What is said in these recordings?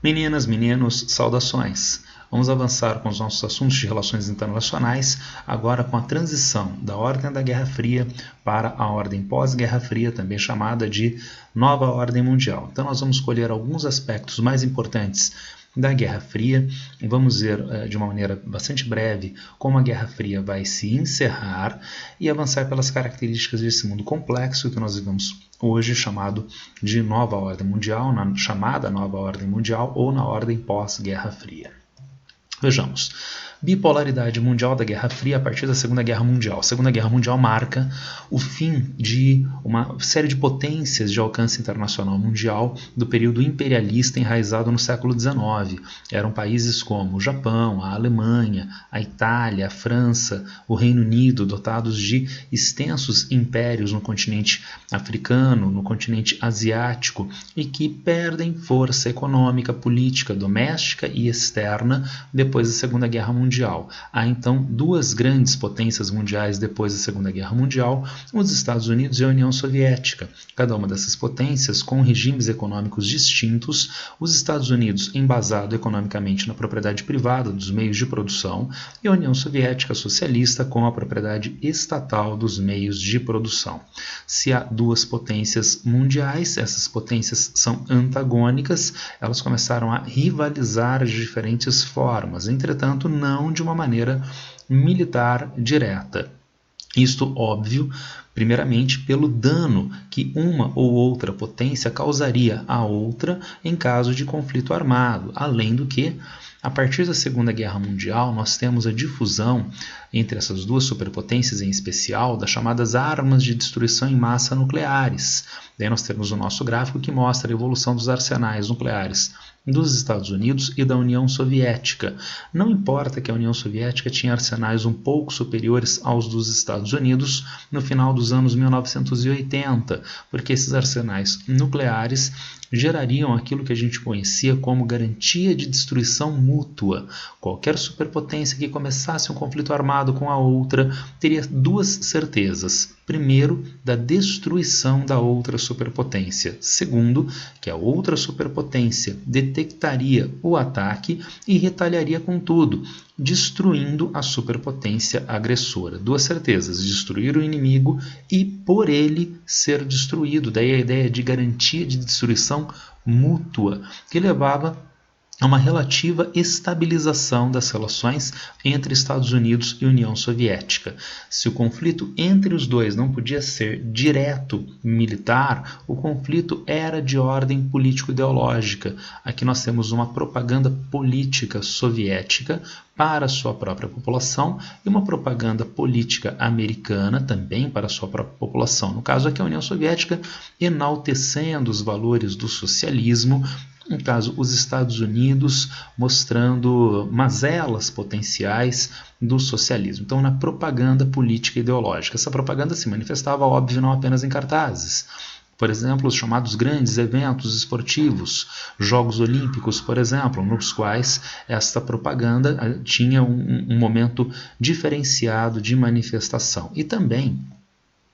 Meninas, meninos, saudações! Vamos avançar com os nossos assuntos de relações internacionais, agora com a transição da Ordem da Guerra Fria para a Ordem pós-Guerra Fria, também chamada de Nova Ordem Mundial. Então nós vamos escolher alguns aspectos mais importantes da Guerra Fria, vamos ver de uma maneira bastante breve como a Guerra Fria vai se encerrar e avançar pelas características desse mundo complexo que nós vivemos hoje, chamado de Nova Ordem Mundial, chamada Nova Ordem Mundial ou na Ordem pós-Guerra Fria. Vejamos. Bipolaridade mundial da Guerra Fria a partir da Segunda Guerra Mundial. A Segunda Guerra Mundial marca o fim de uma série de potências de alcance internacional mundial do período imperialista enraizado no século XIX. Eram países como o Japão, a Alemanha, a Itália, a França, o Reino Unido, dotados de extensos impérios no continente africano, no continente asiático, e que perdem força econômica, política, doméstica e externa depois da Segunda Guerra Mundial. Há então duas grandes potências mundiais depois da Segunda Guerra Mundial, os Estados Unidos e a União Soviética. Cada uma dessas potências com regimes econômicos distintos, os Estados Unidos embasado economicamente na propriedade privada dos meios de produção e a União Soviética socialista com a propriedade estatal dos meios de produção. Se há duas potências mundiais, essas potências são antagônicas, elas começaram a rivalizar de diferentes formas, entretanto não de uma maneira militar direta. Isto, óbvio, primeiramente pelo dano que uma ou outra potência causaria à outra em caso de conflito armado, além do que, a partir da Segunda Guerra Mundial, nós temos a difusão entre essas duas superpotências em especial das chamadas armas de destruição em massa nucleares. Daí nós temos o nosso gráfico que mostra a evolução dos arsenais nucleares dos Estados Unidos e da União Soviética. Não importa que a União Soviética tinha arsenais um pouco superiores aos dos Estados Unidos no final dos anos 1980, porque esses arsenais nucleares gerariam aquilo que a gente conhecia como garantia de destruição mútua. Qualquer superpotência que começasse um conflito armado com a outra teria duas certezas. Primeiro, da destruição da outra superpotência. Segundo, que a outra superpotência detectaria o ataque e retaliaria com tudo, destruindo a superpotência agressora. Duas certezas: destruir o inimigo e por ele ser destruído. Daí a ideia de garantia de destruição mútua, que levava a uma relativa estabilização das relações entre Estados Unidos e União Soviética. Se o conflito entre os dois não podia ser direto militar, o conflito era de ordem político-ideológica. Aqui nós temos uma propaganda política soviética para a sua própria população e uma propaganda política americana também para a sua própria população. No caso aqui, a União Soviética enaltecendo os valores do socialismo, no caso, os Estados Unidos mostrando mazelas potenciais do socialismo. Então, na propaganda política e ideológica. Essa propaganda se manifestava, óbvio, não apenas em cartazes. Por exemplo, os chamados grandes eventos esportivos, Jogos Olímpicos, por exemplo, nos quais esta propaganda tinha um momento diferenciado de manifestação. E também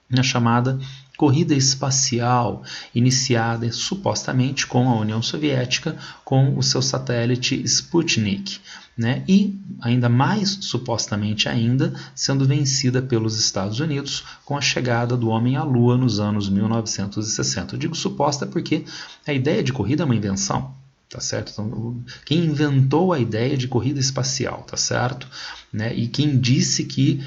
na chamada corrida espacial, iniciada supostamente com a União Soviética, com o seu satélite Sputnik, né? E ainda mais supostamente ainda sendo vencida pelos Estados Unidos com a chegada do homem à Lua nos anos 1960. Eu digo suposta porque a ideia de corrida é uma invenção. Tá certo? Então, quem inventou a ideia de corrida espacial, tá certo? Né? E quem disse que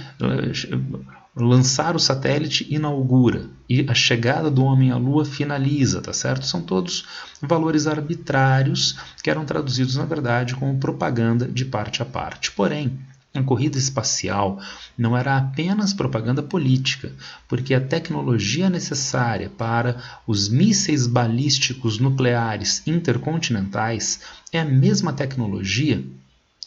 lançar o satélite inaugura e a chegada do homem à Lua finaliza, tá certo? São todos valores arbitrários que eram traduzidos, na verdade, como propaganda de parte a parte. Porém, a corrida espacial não era apenas propaganda política, porque a tecnologia necessária para os mísseis balísticos nucleares intercontinentais é a mesma tecnologia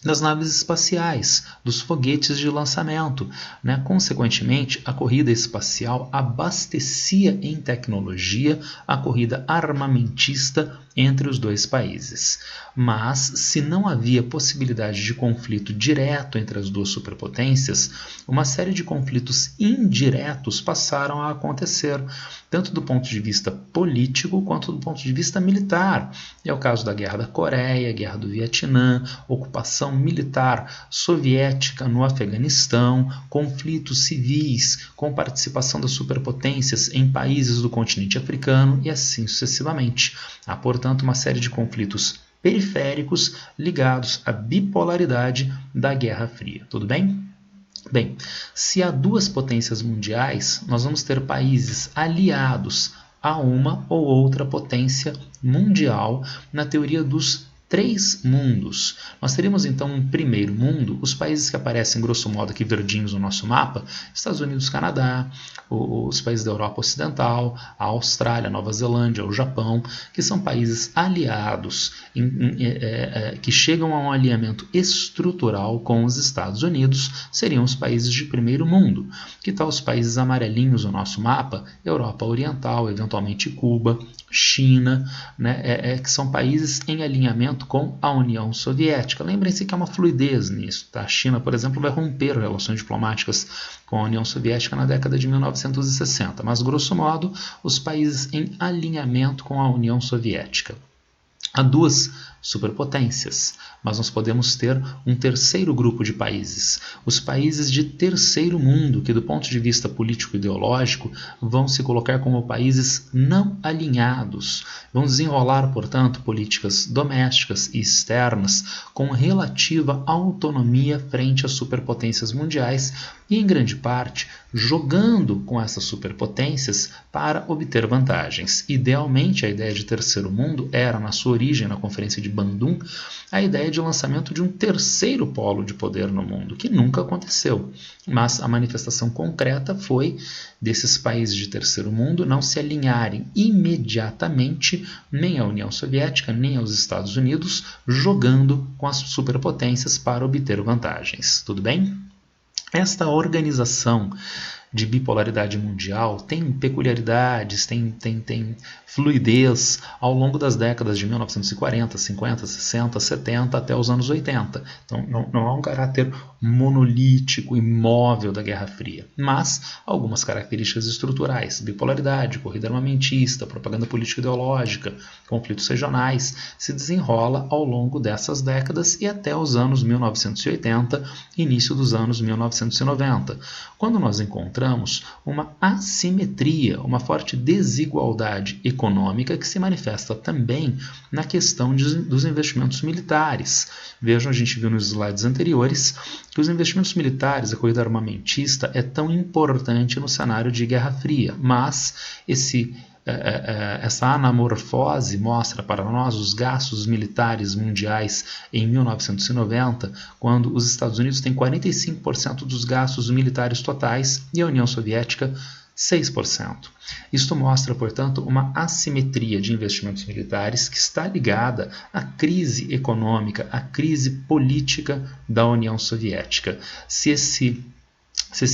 das naves espaciais, dos foguetes de lançamento, né? Consequentemente, a corrida espacial abastecia em tecnologia a corrida armamentista entre os dois países. Mas, se não havia possibilidade de conflito direto entre as duas superpotências, uma série de conflitos indiretos passaram a acontecer, tanto do ponto de vista político quanto do ponto de vista militar. É o caso da Guerra da Coreia, Guerra do Vietnã, ocupação militar soviética no Afeganistão, conflitos civis com participação das superpotências em países do continente africano e assim sucessivamente. Há, portanto, uma série de conflitos periféricos ligados à bipolaridade da Guerra Fria. Tudo bem? Bem, se há duas potências mundiais, nós vamos ter países aliados a uma ou outra potência mundial na teoria dos três mundos. Nós teríamos então um primeiro mundo, os países que aparecem grosso modo aqui verdinhos no nosso mapa, Estados Unidos, Canadá, os países da Europa Ocidental, a Austrália, a Nova Zelândia, o Japão, que são países aliados, que chegam a um alinhamento estrutural com os Estados Unidos, seriam os países de primeiro mundo. Que tal os países amarelinhos no nosso mapa? Europa Oriental, eventualmente Cuba, China, né, que são países em alinhamento com a União Soviética. Lembrem-se que há uma fluidez nisso. Tá? A China, por exemplo, vai romper relações diplomáticas com a União Soviética na década de 1960, mas, grosso modo, os países em alinhamento com a União Soviética. Há duas superpotências, mas nós podemos ter um terceiro grupo de países, os países de terceiro mundo, que do ponto de vista político-ideológico vão se colocar como países não alinhados, vão desenrolar, portanto, políticas domésticas e externas com relativa autonomia frente às superpotências mundiais e, em grande parte, jogando com essas superpotências para obter vantagens. Idealmente, a ideia de terceiro mundo era, na sua origem, na Conferência de Bandung, a ideia de lançamento de um terceiro polo de poder no mundo, que nunca aconteceu. Mas a manifestação concreta foi desses países de terceiro mundo não se alinharem imediatamente nem à União Soviética, nem aos Estados Unidos, jogando com as superpotências para obter vantagens. Tudo bem? Esta organização de bipolaridade mundial tem peculiaridades, tem fluidez ao longo das décadas de 1940, 50, 60, 70 até os anos 80. Então não há um caráter monolítico, imóvel da Guerra Fria, mas algumas características estruturais, bipolaridade, corrida armamentista, propaganda política ideológica, conflitos regionais, se desenrola ao longo dessas décadas e até os anos 1980, início dos anos 1990, quando nós encontramos uma assimetria, uma forte desigualdade econômica que se manifesta também na questão dos investimentos militares. Vejam, a gente viu nos slides anteriores que os investimentos militares, a corrida armamentista, é tão importante no cenário de Guerra Fria, mas essa anamorfose mostra para nós os gastos militares mundiais em 1990, quando os Estados Unidos têm 45% dos gastos militares totais e a União Soviética 6%. Isto mostra, portanto, uma assimetria de investimentos militares que está ligada à crise econômica, à crise política da União Soviética. Se esse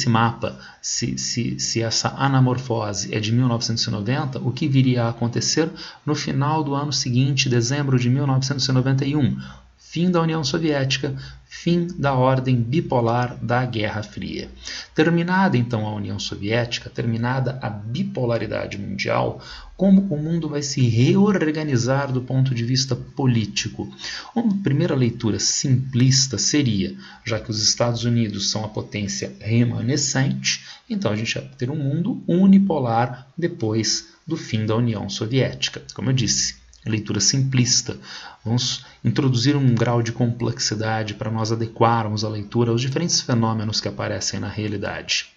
mapa, se essa anamorfose é de 1990, o que viria a acontecer no final do ano seguinte, dezembro de 1991? Fim da União Soviética, fim da ordem bipolar da Guerra Fria. Terminada então a União Soviética, terminada a bipolaridade mundial, como o mundo vai se reorganizar do ponto de vista político? Uma primeira leitura simplista seria, já que os Estados Unidos são a potência remanescente, então a gente vai ter um mundo unipolar depois do fim da União Soviética. Como eu disse, leitura simplista. Vamos introduzir um grau de complexidade para nós adequarmos a leitura aos diferentes fenômenos que aparecem na realidade.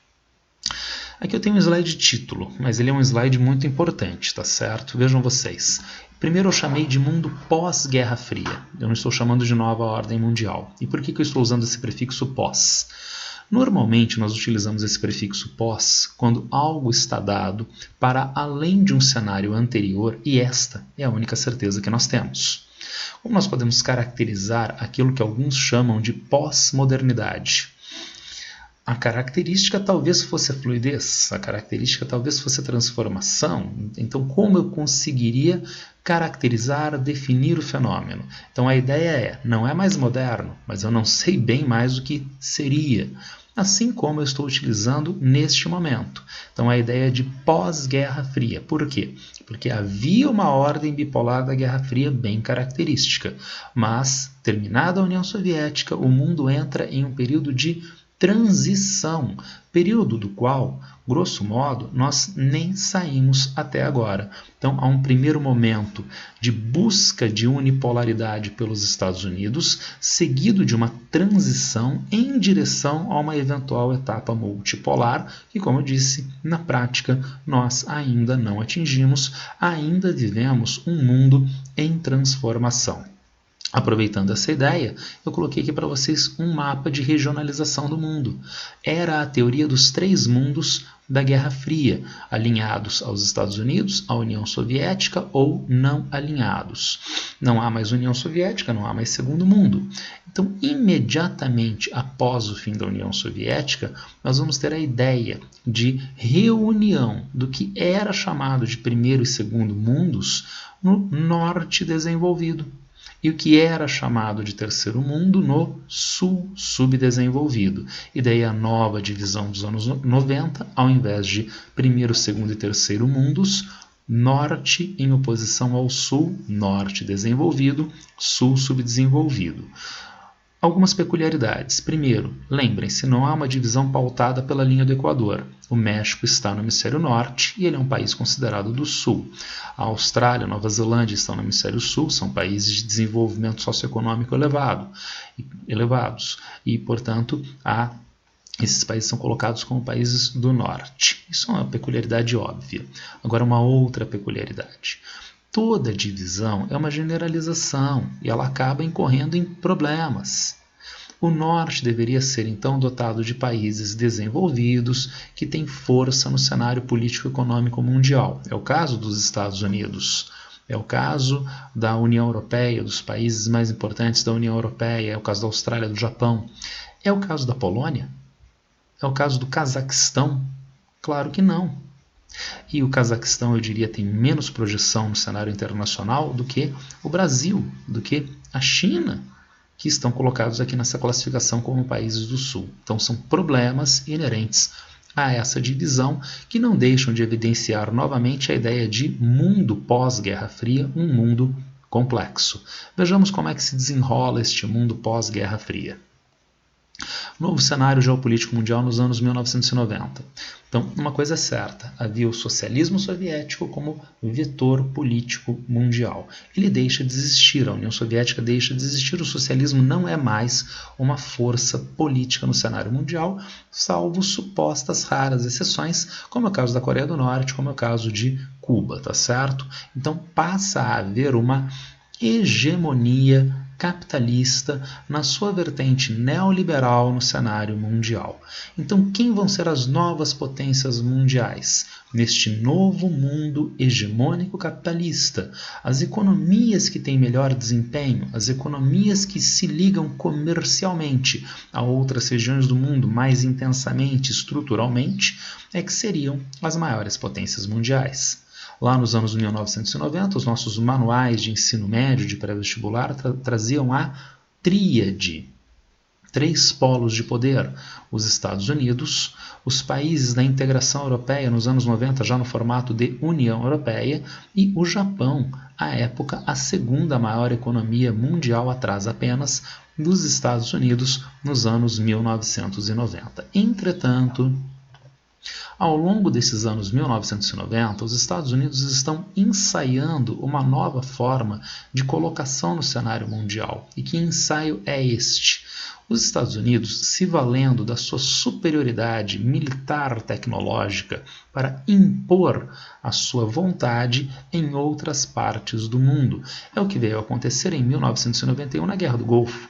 Aqui eu tenho um slide de título, mas ele é um slide muito importante, tá certo? Vejam vocês. Primeiro eu chamei de mundo pós-Guerra Fria. Eu não estou chamando de nova ordem mundial. E por que eu estou usando esse prefixo pós? Normalmente nós utilizamos esse prefixo pós quando algo está dado para além de um cenário anterior e esta é a única certeza que nós temos. Como nós podemos caracterizar aquilo que alguns chamam de pós-modernidade? A característica talvez fosse a fluidez, a característica talvez fosse a transformação. Então, como eu conseguiria caracterizar, definir o fenômeno? Então, a ideia é, não é mais moderno, mas eu não sei bem mais o que seria, assim como eu estou utilizando neste momento. Então, a ideia é de pós-Guerra Fria. Por quê? Porque havia uma ordem bipolar da Guerra Fria bem característica, mas, terminada a União Soviética, o mundo entra em um período de transição, período do qual, grosso modo, nós nem saímos até agora. Então, há um primeiro momento de busca de unipolaridade pelos Estados Unidos, seguido de uma transição em direção a uma eventual etapa multipolar, que, como eu disse, na prática nós ainda não atingimos, ainda vivemos um mundo em transformação. Aproveitando essa ideia, eu coloquei aqui para vocês um mapa de regionalização do mundo. Era a teoria dos 3 mundos da Guerra Fria, alinhados aos Estados Unidos, à União Soviética ou não alinhados. Não há mais União Soviética, não há mais Segundo Mundo. Então, imediatamente após o fim da União Soviética, nós vamos ter a ideia de reunião do que era chamado de primeiro e segundo mundos no norte desenvolvido, e o que era chamado de terceiro mundo no sul subdesenvolvido. E daí a nova divisão dos anos 90, ao invés de primeiro, segundo e terceiro mundos, norte em oposição ao sul, norte desenvolvido, sul subdesenvolvido. Algumas peculiaridades. Primeiro, lembrem-se, não há uma divisão pautada pela linha do Equador. O México está no hemisfério norte e ele é um país considerado do sul. A Austrália e a Nova Zelândia estão no hemisfério sul, são países de desenvolvimento socioeconômico elevados. E, portanto, esses países são colocados como países do norte. Isso é uma peculiaridade óbvia. Agora, uma outra peculiaridade. Toda divisão é uma generalização e ela acaba incorrendo em problemas. O norte deveria ser, então, dotado de países desenvolvidos que têm força no cenário político-econômico mundial. É o caso dos Estados Unidos, é o caso da União Europeia, dos países mais importantes da União Europeia, é o caso da Austrália, do Japão. É o caso da Polônia? É o caso do Cazaquistão? Claro que não. E o Cazaquistão, eu diria, tem menos projeção no cenário internacional do que o Brasil, do que a China, que estão colocados aqui nessa classificação como países do Sul. Então são problemas inerentes a essa divisão que não deixam de evidenciar novamente a ideia de mundo pós-Guerra Fria, um mundo complexo. Vejamos como é que se desenrola este mundo pós-Guerra Fria. Novo cenário geopolítico mundial nos anos 1990. Então, uma coisa é certa, havia o socialismo soviético como vetor político mundial. Ele deixa de existir, a União Soviética deixa de existir, o socialismo não é mais uma força política no cenário mundial, salvo supostas raras exceções, como é o caso da Coreia do Norte, como é o caso de Cuba, tá certo? Então, passa a haver uma hegemonia capitalista na sua vertente neoliberal no cenário mundial. Então, quem vão ser as novas potências mundiais? Neste novo mundo hegemônico capitalista, as economias que têm melhor desempenho, as economias que se ligam comercialmente a outras regiões do mundo mais intensamente, estruturalmente, é que seriam as maiores potências mundiais. Lá nos anos 1990, os nossos manuais de ensino médio de pré-vestibular traziam a tríade, 3 polos de poder: os Estados Unidos, os países da integração europeia nos anos 90, já no formato de União Europeia, e o Japão, à época a segunda maior economia mundial, atrás apenas dos Estados Unidos, nos anos 1990. Entretanto, ao longo desses anos 1990, os Estados Unidos estão ensaiando uma nova forma de colocação no cenário mundial. E que ensaio é este? Os Estados Unidos se valendo da sua superioridade militar tecnológica para impor a sua vontade em outras partes do mundo. É o que veio a acontecer em 1991 na Guerra do Golfo.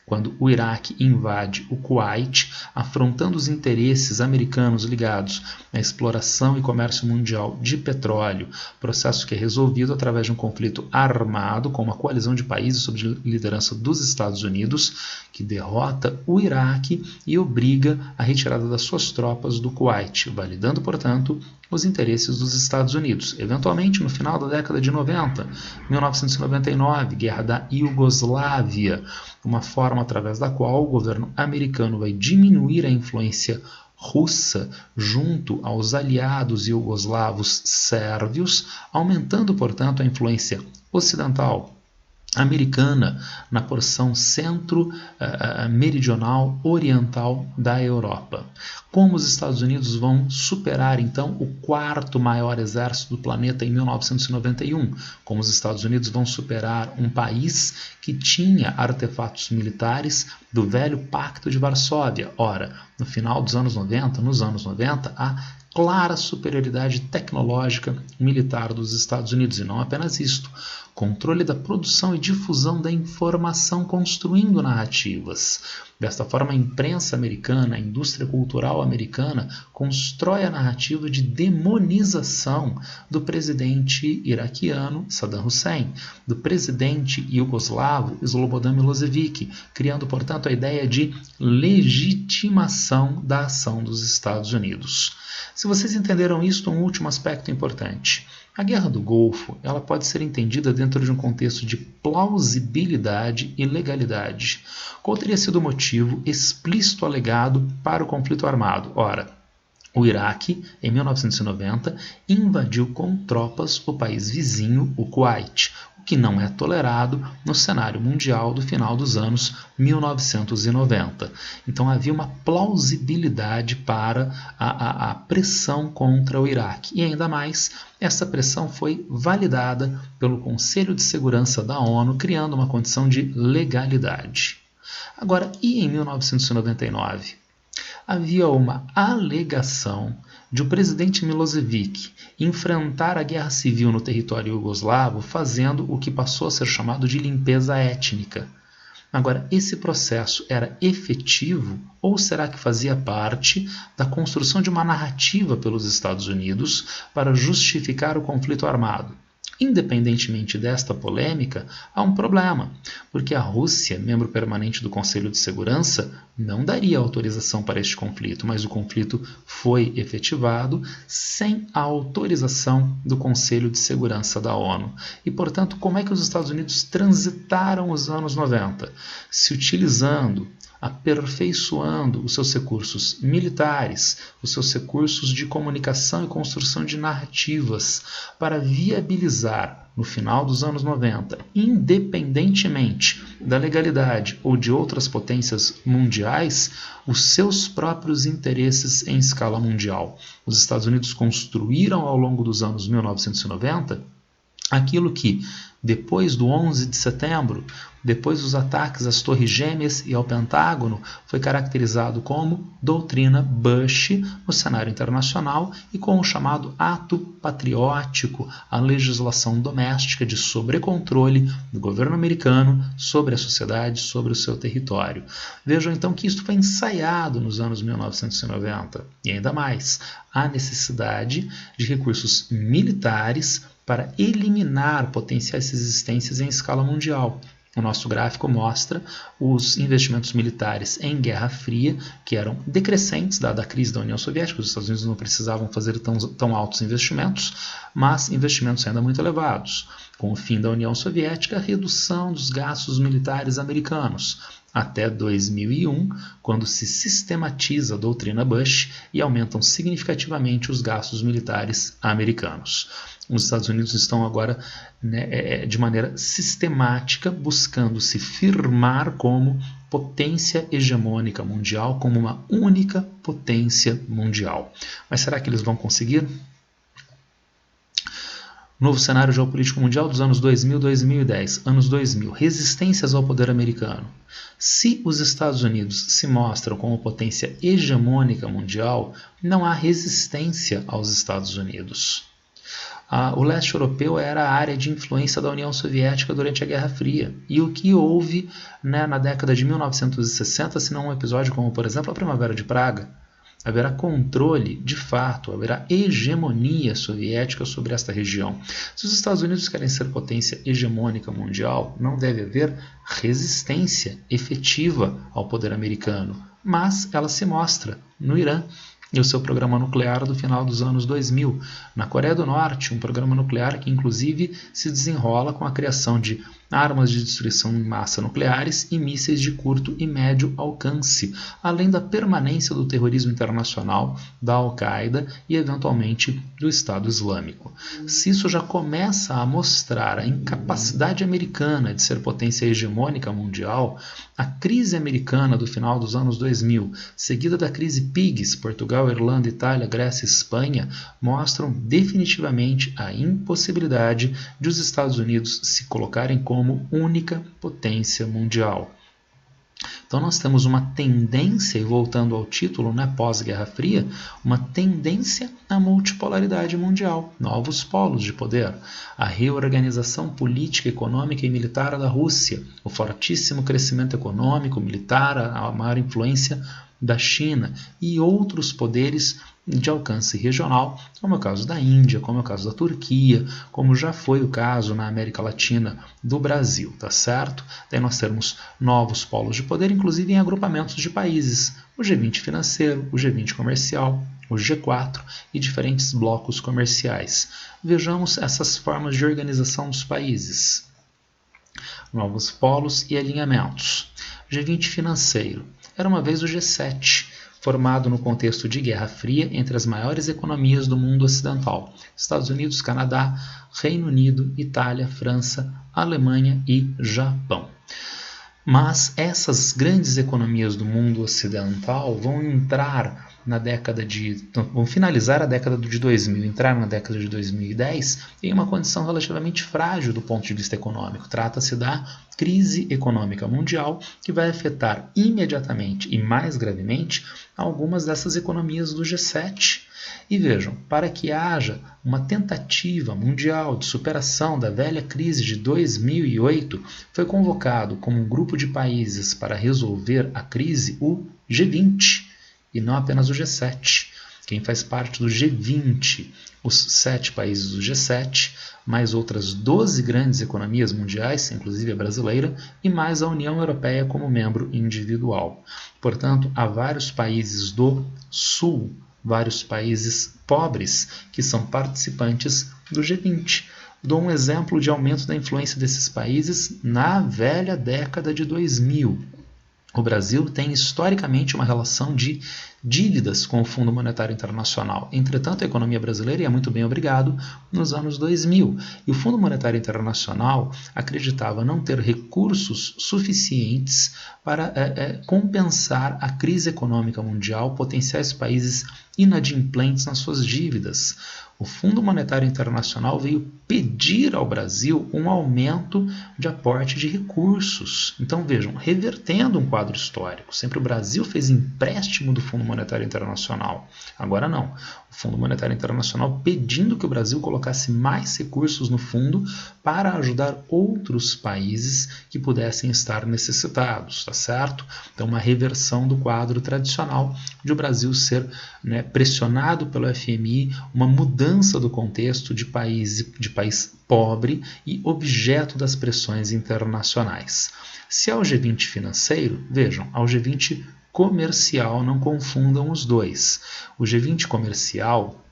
quando o Iraque invade o Kuwait, afrontando os interesses americanos ligados à exploração e comércio mundial de petróleo, processo que é resolvido através de um conflito armado com uma coalizão de países sob liderança dos Estados Unidos, que derrota o Iraque e obriga a retirada das suas tropas do Kuwait, validando, portanto, os interesses dos Estados Unidos. Eventualmente, no final da década de 90, 1999, Guerra da Iugoslávia, uma forma através da qual o governo americano vai diminuir a influência russa junto aos aliados iugoslavos sérvios, aumentando, portanto, a influência ocidental americana na porção centro-meridional oriental da Europa. Como os Estados Unidos vão superar, então, o quarto maior exército do planeta em 1991? Como os Estados Unidos vão superar um país que tinha artefatos militares do velho Pacto de Varsóvia? Ora, no final dos anos 90, nos anos 90, a clara superioridade tecnológica militar dos Estados Unidos, e não apenas isto, controle da produção e difusão da informação construindo narrativas. Desta forma, a imprensa americana, a indústria cultural americana constrói a narrativa de demonização do presidente iraquiano Saddam Hussein, do presidente iugoslavo Slobodan Milošević, criando, portanto, a ideia de legitimação da ação dos Estados Unidos. Se vocês entenderam isso, um último aspecto importante. A Guerra do Golfo ela pode ser entendida dentro de um contexto de plausibilidade e legalidade. Qual teria sido o motivo explícito alegado para o conflito armado? Ora, o Iraque, em 1990, invadiu com tropas o país vizinho, o Kuwait, o que não é tolerado no cenário mundial do final dos anos 1990. Então havia uma plausibilidade para a pressão contra o Iraque. E ainda mais, essa pressão foi validada pelo Conselho de Segurança da ONU, criando uma condição de legalidade. Agora, e em 1999? Havia uma alegação de o presidente Milošević enfrentar a guerra civil no território iugoslavo fazendo o que passou a ser chamado de limpeza étnica. Agora, esse processo era efetivo ou será que fazia parte da construção de uma narrativa pelos Estados Unidos para justificar o conflito armado? Independentemente desta polêmica, há um problema, porque a Rússia, membro permanente do Conselho de Segurança, não daria autorização para este conflito, mas o conflito foi efetivado sem a autorização do Conselho de Segurança da ONU. E, portanto, como é que os Estados Unidos transitaram os anos 90? Se utilizando, aperfeiçoando os seus recursos militares, os seus recursos de comunicação e construção de narrativas para viabilizar, no final dos anos 90, independentemente da legalidade ou de outras potências mundiais, os seus próprios interesses em escala mundial. Os Estados Unidos construíram ao longo dos anos 1990 aquilo que, depois do 11 de setembro, depois dos ataques às Torres Gêmeas e ao Pentágono, foi caracterizado como doutrina Bush no cenário internacional e com o chamado ato patriótico, a legislação doméstica de sobrecontrole do governo americano sobre a sociedade, sobre o seu território. Vejam então que isto foi ensaiado nos anos 1990 e ainda mais, há necessidade de recursos militares para eliminar potenciais resistências em escala mundial. O nosso gráfico mostra os investimentos militares em Guerra Fria, que eram decrescentes dada a crise da União Soviética. Os Estados Unidos não precisavam fazer tão altos investimentos, mas investimentos ainda muito elevados. Com o fim da União Soviética, a redução dos gastos militares americanos, até 2001, quando se sistematiza a doutrina Bush e aumentam significativamente os gastos militares americanos. Os Estados Unidos estão agora, de maneira sistemática, buscando se firmar como potência hegemônica mundial, como uma única potência mundial. Mas será que eles vão conseguir? Novo cenário geopolítico mundial dos anos 2000 e 2010. Anos 2000. Resistências ao poder americano. Se os Estados Unidos se mostram como potência hegemônica mundial, não há resistência aos Estados Unidos. O leste europeu era a área de influência da União Soviética durante a Guerra Fria. E o que houve, né, na década de 1960, se não um episódio como, por exemplo, a Primavera de Praga? Haverá controle, de fato, haverá hegemonia soviética sobre esta região. Se os Estados Unidos querem ser potência hegemônica mundial, não deve haver resistência efetiva ao poder americano, mas ela se mostra no Irã e o seu programa nuclear do final dos anos 2000. Na Coreia do Norte, um programa nuclear que inclusive se desenrola com a criação de armas de destruição em massa nucleares e mísseis de curto e médio alcance, além da permanência do terrorismo internacional, da Al-Qaeda e, eventualmente, do Estado Islâmico. Se isso já começa a mostrar a incapacidade americana de ser potência hegemônica mundial, a crise americana do final dos anos 2000, seguida da crise PIGS, Portugal, Irlanda, Itália, Grécia e Espanha, mostram definitivamente a impossibilidade de os Estados Unidos se colocarem como única potência mundial. Então nós temos uma tendência, e voltando ao título, né, pós-Guerra Fria, uma tendência à multipolaridade mundial, novos polos de poder, a reorganização política, econômica e militar da Rússia, o fortíssimo crescimento econômico, militar, a maior influência da China e outros poderes de alcance regional, como é o caso da Índia, como é o caso da Turquia, como já foi o caso na América Latina do Brasil, tá certo? Daí nós temos novos polos de poder, inclusive em agrupamentos de países, o G20 financeiro, o G20 comercial, o G4 e diferentes blocos comerciais. Vejamos essas formas de organização dos países. Novos polos e alinhamentos. G20 financeiro. Era uma vez o G7, formado no contexto de Guerra Fria entre as maiores economias do mundo ocidental: Estados Unidos, Canadá, Reino Unido, Itália, França, Alemanha e Japão. Mas essas grandes economias do mundo ocidental vão finalizar a década de 2000, entrar na década de 2010 em uma condição relativamente frágil do ponto de vista econômico. Trata-se da crise econômica mundial que vai afetar imediatamente e mais gravemente algumas dessas economias do G7. E vejam, para que haja uma tentativa mundial de superação da velha crise de 2008, foi convocado como um grupo de países para resolver a crise o G20, e não apenas o G7. Quem faz parte do G20, os 7 países do G7, mais outras 12 grandes economias mundiais, inclusive a brasileira, e mais a União Europeia como membro individual. Portanto, há vários países do Sul, vários países pobres que são participantes do G20. Dou um exemplo de aumento da influência desses países na velha década de 2000. O Brasil tem historicamente uma relação de dívidas com o Fundo Monetário Internacional. Entretanto, a economia brasileira ia muito bem, obrigado, nos anos 2000. E o Fundo Monetário Internacional acreditava não ter recursos suficientes para compensar a crise econômica mundial, potenciais países inadimplentes nas suas dívidas. O Fundo Monetário Internacional veio pedir ao Brasil um aumento de aporte de recursos. Então vejam, revertendo um quadro histórico, sempre o Brasil fez empréstimo do Fundo Monetário Internacional. Agora não. O Fundo Monetário Internacional pedindo que o Brasil colocasse mais recursos no fundo para ajudar outros países que pudessem estar necessitados, tá certo? Então uma reversão do quadro tradicional de o Brasil ser pressionado pelo FMI, uma mudança do contexto de país pobre e objeto das pressões internacionais. Se ao G20 financeiro, vejam, ao G20 comercial, não confundam os dois. O G20 comercial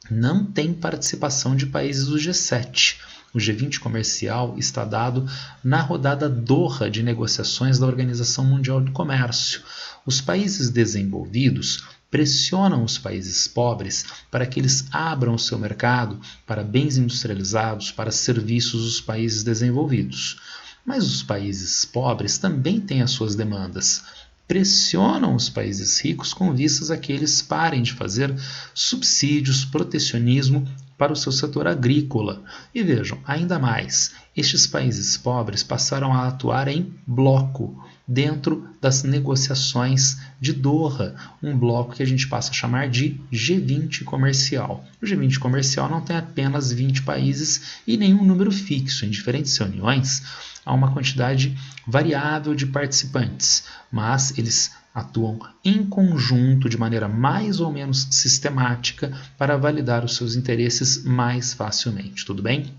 não tem participação de países do G7. O G20 comercial está dado na rodada Doha de negociações da Organização Mundial do Comércio. Os países desenvolvidos pressionam os países pobres para que eles abram o seu mercado para bens industrializados, para serviços dos países desenvolvidos. Mas os países pobres também têm as suas demandas. Pressionam os países ricos com vistas a que eles parem de fazer subsídios, protecionismo para o seu setor agrícola. E vejam, ainda mais, estes países pobres passaram a atuar em bloco dentro das negociações de Doha, um bloco que a gente passa a chamar de G20 comercial. O G20 comercial não tem apenas 20 países e nenhum número fixo. Em diferentes reuniões, há uma quantidade variável de participantes, mas eles atuam em conjunto de maneira mais ou menos sistemática para validar os seus interesses mais facilmente. Tudo bem?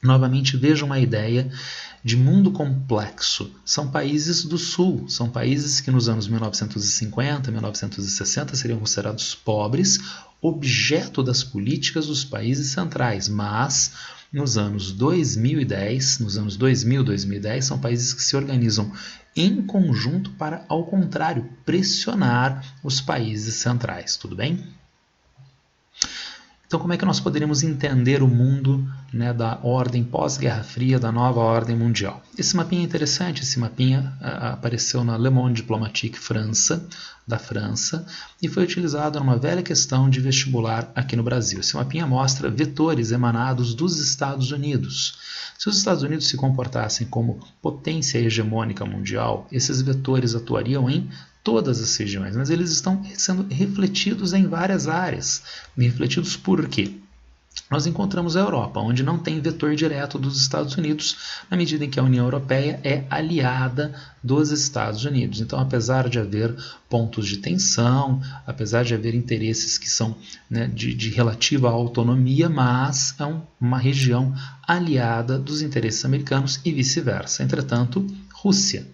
Novamente, veja uma ideia de mundo complexo. São países do Sul, são países que nos anos 1950, 1960 seriam considerados pobres, objeto das políticas dos países centrais, mas nos anos 2010, nos anos 2010, são países que se organizam em conjunto para, ao contrário, pressionar os países centrais. Tudo bem? Então, como é que nós poderíamos entender o mundo, né, da ordem pós-Guerra Fria, da nova ordem mundial? Esse mapinha é interessante, esse mapinha apareceu na Le Monde Diplomatique da França, e foi utilizado numa velha questão de vestibular aqui no Brasil. Esse mapinha mostra vetores emanados dos Estados Unidos. Se os Estados Unidos se comportassem como potência hegemônica mundial, esses vetores atuariam em todas as regiões, mas eles estão sendo refletidos em várias áreas. Refletidos por quê? Nós encontramos a Europa, onde não tem vetor direto dos Estados Unidos, na medida em que a União Europeia é aliada dos Estados Unidos. Então, apesar de haver pontos de tensão, apesar de haver interesses que são, né, de relativa autonomia, mas é uma região aliada dos interesses americanos e vice-versa. Entretanto, Rússia.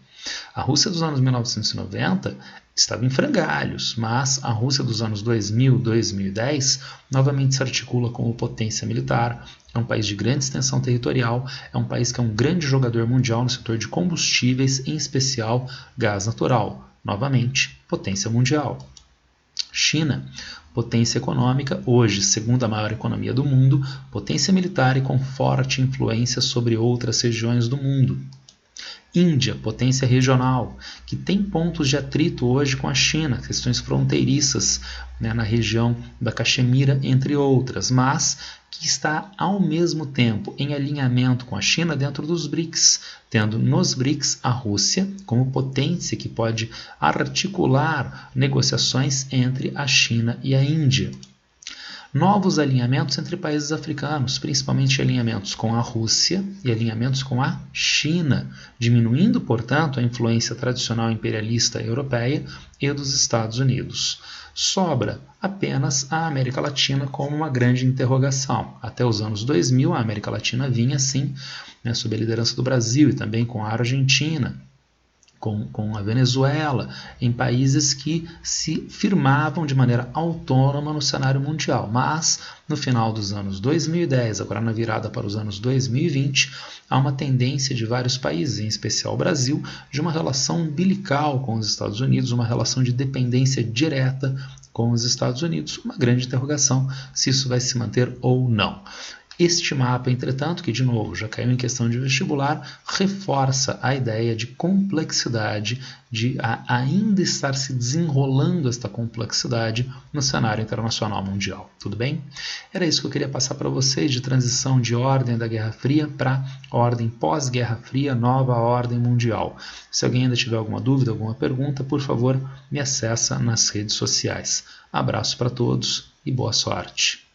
A Rússia dos anos 1990 estava em frangalhos, mas a Rússia dos anos 2000, 2010 novamente se articula como potência militar, é um país de grande extensão territorial, é um país que é um grande jogador mundial no setor de combustíveis, em especial gás natural. Novamente, potência mundial. China, potência econômica, hoje segunda maior economia do mundo, potência militar e com forte influência sobre outras regiões do mundo. Índia, potência regional, que tem pontos de atrito hoje com a China, questões fronteiriças, né, na região da Caxemira, entre outras, mas que está ao mesmo tempo em alinhamento com a China dentro dos BRICS, tendo nos BRICS a Rússia como potência que pode articular negociações entre a China e a Índia. Novos alinhamentos entre países africanos, principalmente alinhamentos com a Rússia e alinhamentos com a China, diminuindo, portanto, a influência tradicional imperialista europeia e dos Estados Unidos. Sobra apenas a América Latina como uma grande interrogação. Até os anos 2000, a América Latina vinha, sim, né, sob a liderança do Brasil e também com a Argentina, com a Venezuela, em países que se firmavam de maneira autônoma no cenário mundial. Mas, no final dos anos 2010, agora na virada para os anos 2020, há uma tendência de vários países, em especial o Brasil, de uma relação umbilical com os Estados Unidos, uma relação de dependência direta com os Estados Unidos. Uma grande interrogação se isso vai se manter ou não. Este mapa, entretanto, que de novo já caiu em questão de vestibular, reforça a ideia de complexidade, de ainda estar se desenrolando esta complexidade no cenário internacional mundial. Tudo bem? Era isso que eu queria passar para vocês, de transição de ordem da Guerra Fria para ordem pós-Guerra Fria, nova ordem mundial. Se alguém ainda tiver alguma dúvida, alguma pergunta, por favor, me acessa nas redes sociais. Abraço para todos e boa sorte.